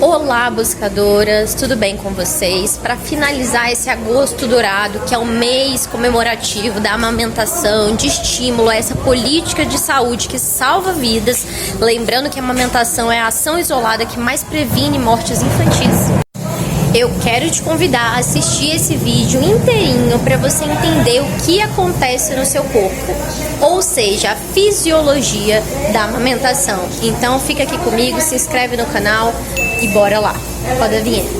Olá, buscadoras, tudo bem com vocês? Para finalizar esse agosto dourado, que é o mês comemorativo da amamentação, de estímulo a essa política de saúde que salva vidas, lembrando que a amamentação é a ação isolada que mais previne mortes infantis. Eu quero te convidar a assistir esse vídeo inteirinho para você entender o que acontece no seu corpo, ou seja, a fisiologia da amamentação. Então fica aqui comigo, se inscreve no canal e bora lá. Roda a vinheta.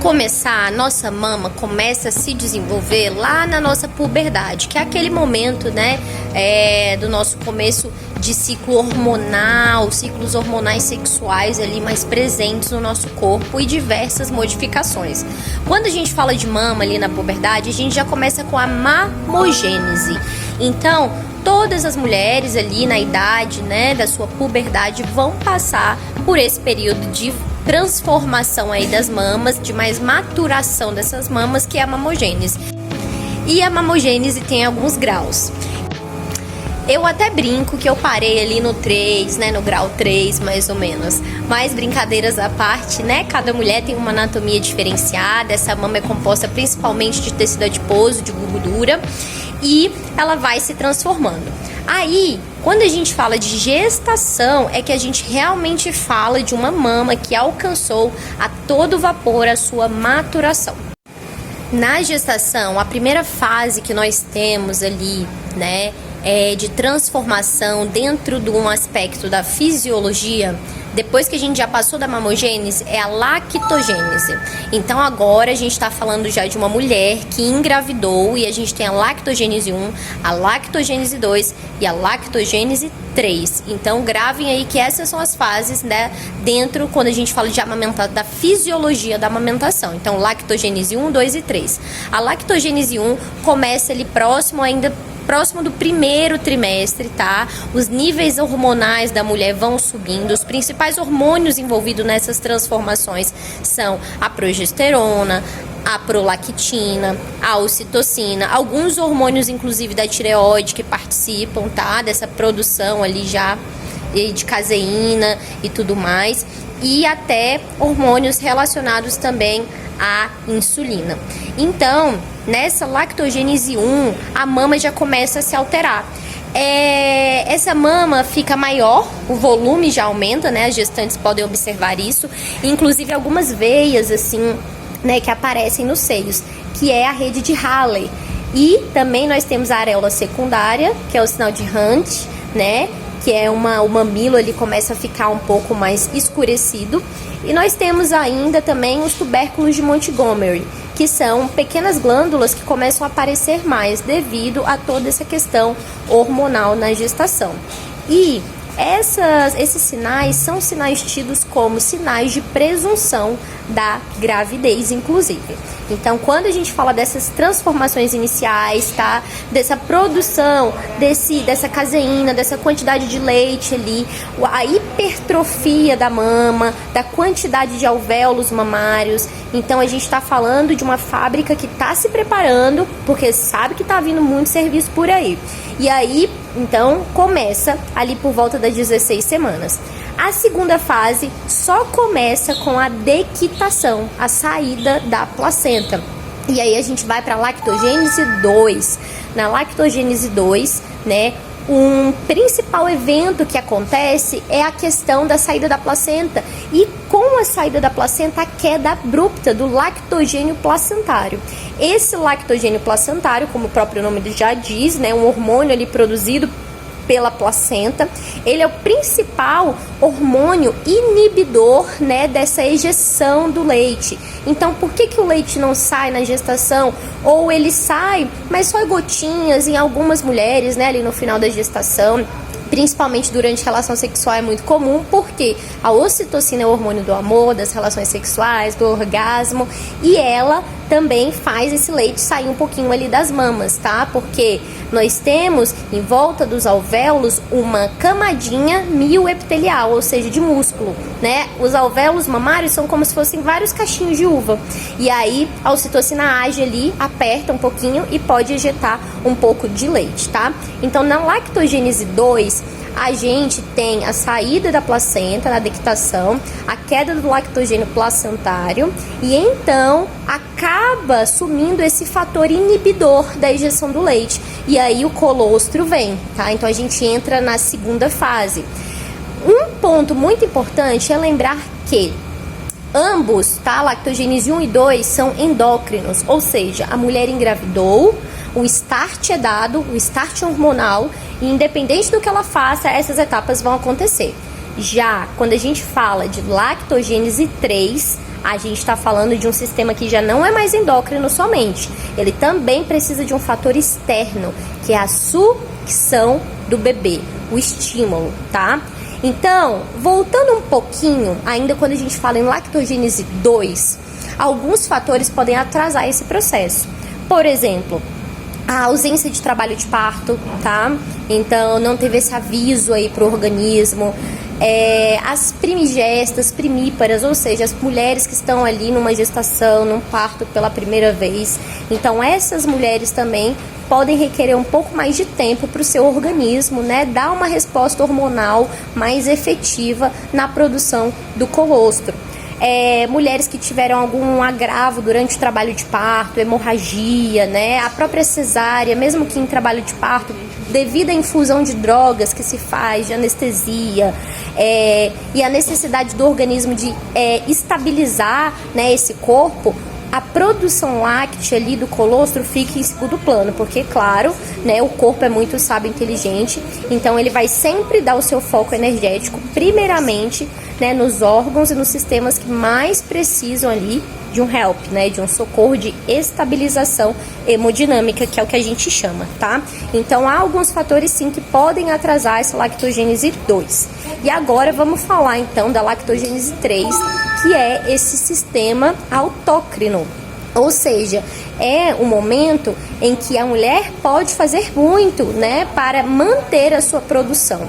Começar, a nossa mama começa a se desenvolver lá na nossa puberdade, que é aquele momento, né, do nosso começo de ciclo hormonal, ciclos hormonais sexuais ali mais presentes no nosso corpo e diversas modificações. Quando a gente fala de mama ali na puberdade, a gente já começa com a mamogênese. Então, todas as mulheres ali na idade, né, da sua puberdade vão passar por esse período de transformação aí das mamas, de mais maturação dessas mamas, que é a mamogênese. E a mamogênese tem alguns graus. Eu até brinco que eu parei ali no 3, né, no grau 3 mais ou menos. Mas brincadeiras à parte, né, cada mulher tem uma anatomia diferenciada. Essa mama é composta principalmente de tecido adiposo, de gordura, e ela vai se transformando. Aí, quando a gente fala de gestação, é que a gente realmente fala de uma mama que alcançou a todo vapor a sua maturação. Na gestação, a primeira fase que nós temos ali, né, de transformação dentro de um aspecto da fisiologia, depois que a gente já passou da mamogênese, é a lactogênese. Então agora a gente está falando já de uma mulher que engravidou e a gente tem a lactogênese 1, a lactogênese 2 e a lactogênese 3. Então gravem aí que essas são as fases, né, dentro, quando a gente fala de amamentar, da fisiologia da amamentação. Então lactogênese 1, 2 e 3. A lactogênese 1 começa ali próximo do primeiro trimestre, tá? Os níveis hormonais da mulher vão subindo. Os principais hormônios envolvidos nessas transformações são a progesterona, a prolactina, a ocitocina, alguns hormônios inclusive da tireoide que participam, tá? Dessa produção ali já de caseína e tudo mais, e até hormônios relacionados também à insulina. Então, nessa lactogênese 1, a mama já começa a se alterar. Essa mama fica maior, o volume já aumenta, né? As gestantes podem observar isso, inclusive algumas veias assim, né, que aparecem nos seios, que é a rede de Halley. E também nós temos a areola secundária, que é o sinal de Hunt, né? Que é o mamilo, ele começa a ficar um pouco mais escurecido. E nós temos ainda também os tubérculos de Montgomery, que são pequenas glândulas que começam a aparecer mais devido a toda essa questão hormonal na gestação. E esses sinais são sinais tidos como sinais de presunção da gravidez, inclusive. Então, quando a gente fala dessas transformações iniciais, tá? Dessa produção, dessa caseína, dessa quantidade de leite ali, a hipertrofia da mama, da quantidade de alvéolos mamários. Então, a gente está falando de uma fábrica que está se preparando, porque sabe que está vindo muito serviço por aí. E aí, então, começa ali por volta das 16 semanas. A segunda fase só começa com a dequitação, a saída da placenta. E aí a gente vai para a lactogênese 2. Na lactogênese 2, né, um principal evento que acontece é a questão da saída da placenta. E com a saída da placenta, a queda abrupta do lactogênio placentário. Esse lactogênio placentário, como o próprio nome já diz, né, um hormônio ali produzido pela placenta, ele é o principal hormônio inibidor, né, dessa ejeção do leite. Então, por que o leite não sai na gestação? Ou ele sai, mas só gotinhas em algumas mulheres, né, ali no final da gestação, principalmente durante relação sexual, é muito comum, porque a ocitocina é o hormônio do amor, das relações sexuais, do orgasmo, e ela também faz esse leite sair um pouquinho ali das mamas, tá? Porque nós temos em volta dos alvéolos uma camadinha mioepitelial, ou seja, de músculo, né? Os alvéolos mamários são como se fossem vários cachinhos de uva. E aí a ocitocina age ali, aperta um pouquinho e pode ejetar um pouco de leite, tá? Então na lactogênese 2, a gente tem a saída da placenta na dequitação, a queda do lactogênio placentário e então acaba sumindo esse fator inibidor da ejeção do leite. E aí o colostro vem, tá? Então a gente entra na segunda fase. Um ponto muito importante é lembrar que ambos, tá? Lactogênese 1 e 2 são endócrinos, ou seja, a mulher engravidou, o start é dado, o start hormonal, e independente do que ela faça, essas etapas vão acontecer. Já quando a gente fala de lactogênese 3, a gente está falando de um sistema que já não é mais endócrino somente. Ele também precisa de um fator externo, que é a sucção do bebê, o estímulo, tá? Então, voltando um pouquinho, ainda quando a gente fala em lactogênese 2, alguns fatores podem atrasar esse processo. Por exemplo, a ausência de trabalho de parto, tá? Então, não teve esse aviso aí pro organismo. As primigestas, primíparas, ou seja, as mulheres que estão ali numa gestação, num parto pela primeira vez. Então, essas mulheres também podem requerer um pouco mais de tempo para o seu organismo, né, dar uma resposta hormonal mais efetiva na produção do colostro. Mulheres que tiveram algum agravo durante o trabalho de parto, hemorragia, né, a própria cesárea, mesmo que em trabalho de parto, devido à infusão de drogas que se faz, de anestesia, e a necessidade do organismo de estabilizar, né, esse corpo, a produção láctea ali do colostro fica em segundo plano, porque, claro, né, o corpo é muito sábio e inteligente, então ele vai sempre dar o seu foco energético, primeiramente, né, nos órgãos e nos sistemas que mais precisam ali de um help, né, de um socorro de estabilização hemodinâmica, que é o que a gente chama, tá? Então, há alguns fatores, sim, que podem atrasar essa lactogênese 2. E agora, vamos falar, então, da lactogênese 3, que é esse sistema autócrino. Ou seja, é um momento em que a mulher pode fazer muito, né, para manter a sua produção.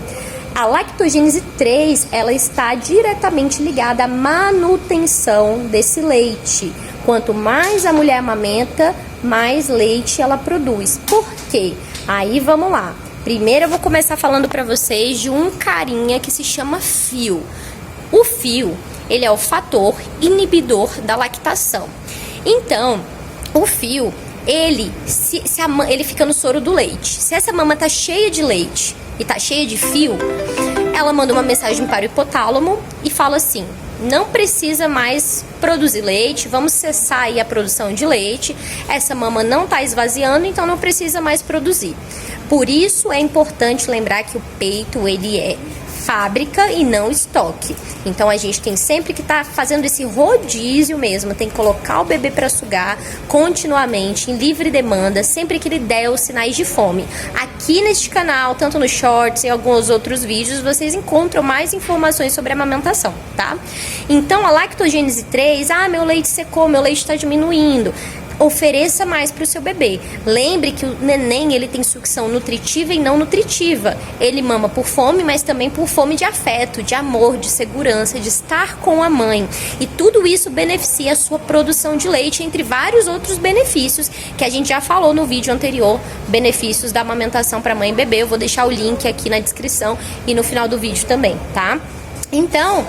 A lactogênese 3, ela está diretamente ligada à manutenção desse leite. Quanto mais a mulher amamenta, mais leite ela produz. Por quê? Aí vamos lá. Primeiro eu vou começar falando para vocês de um carinha que se chama fio. O fio, ele é o fator inibidor da lactação. Então, o fio, ele fica no soro do leite. Se essa mama tá cheia de leite e tá cheia de fio, ela manda uma mensagem para o hipotálamo e fala assim: não precisa mais produzir leite, vamos cessar aí a produção de leite, essa mama não tá esvaziando, então não precisa mais produzir. Por isso é importante lembrar que o peito, ele é fábrica e não estoque. Então a gente tem sempre que estar fazendo esse rodízio mesmo, tem que colocar o bebê para sugar continuamente, em livre demanda, sempre que ele der os sinais de fome. Aqui neste canal, tanto no Shorts e alguns outros vídeos, vocês encontram mais informações sobre a amamentação, tá? Então a lactogênese 3, meu leite secou, meu leite está diminuindo. Ofereça mais para o seu bebê. Lembre que o neném, ele tem sucção nutritiva e não nutritiva. Ele mama por fome, mas também por fome de afeto, de amor, de segurança, de estar com a mãe. E tudo isso beneficia a sua produção de leite, entre vários outros benefícios que a gente já falou no vídeo anterior, benefícios da amamentação para mãe e bebê. Eu vou deixar o link aqui na descrição e no final do vídeo também, tá? Então,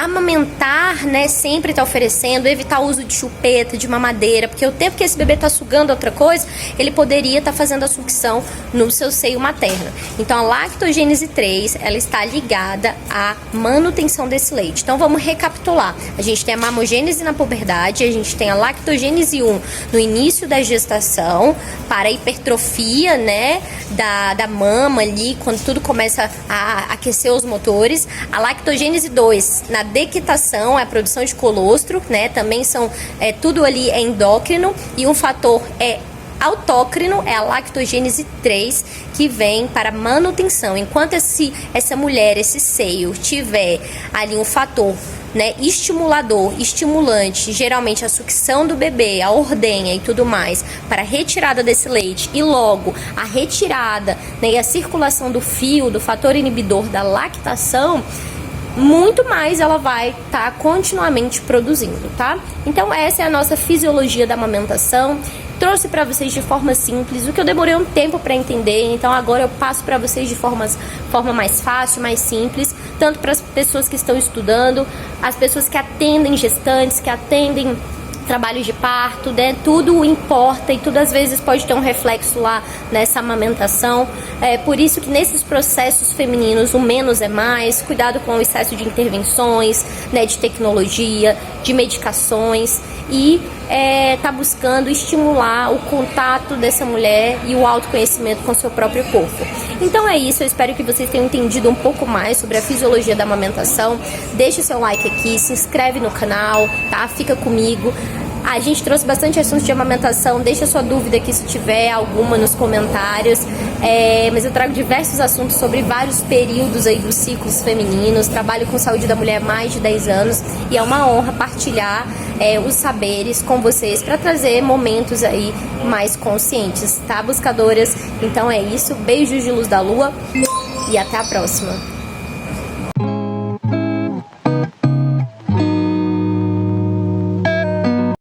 amamentar, né, sempre tá oferecendo, evitar o uso de chupeta, de mamadeira, porque o tempo que esse bebê tá sugando outra coisa, ele poderia estar fazendo a sucção no seu seio materno. Então, a lactogênese 3, ela está ligada à manutenção desse leite. Então, vamos recapitular. A gente tem a mamogênese na puberdade, a gente tem a lactogênese 1 no início da gestação, para a hipertrofia, né, da mama ali, quando tudo começa a aquecer os motores. A lactogênese 2 na dequitação, é a produção de colostro, né? Também são tudo ali é endócrino, e um fator autócrino é a lactogênese 3, que vem para manutenção. Enquanto essa mulher, esse seio, tiver ali um fator né, estimulador, estimulante, geralmente a sucção do bebê, a ordenha e tudo mais, para a retirada desse leite e logo a retirada, né, e a circulação do fio, do fator inibidor da lactação, muito mais ela vai estar continuamente produzindo, tá? Então essa é a nossa fisiologia da amamentação. Trouxe para vocês de forma simples, o que eu demorei um tempo para entender, então agora eu passo para vocês de forma mais fácil, mais simples, tanto para as pessoas que estão estudando, as pessoas que atendem gestantes, que atendem trabalho de parto, né? Tudo importa e tudo às vezes pode ter um reflexo lá nessa amamentação. É por isso que nesses processos femininos o menos é mais, cuidado com o excesso de intervenções, né? De tecnologia, de medicações e tá buscando estimular o contato dessa mulher e o autoconhecimento com o seu próprio corpo. Então é isso, eu espero que vocês tenham entendido um pouco mais sobre a fisiologia da amamentação. Deixa o seu like aqui, se inscreve no canal, tá? Fica comigo. A gente trouxe bastante assuntos de amamentação, deixa sua dúvida aqui se tiver alguma nos comentários, mas eu trago diversos assuntos sobre vários períodos aí dos ciclos femininos, trabalho com saúde da mulher há mais de 10 anos e é uma honra partilhar os saberes com vocês para trazer momentos aí mais conscientes, tá, buscadoras? Então é isso, beijos de luz da lua e até a próxima!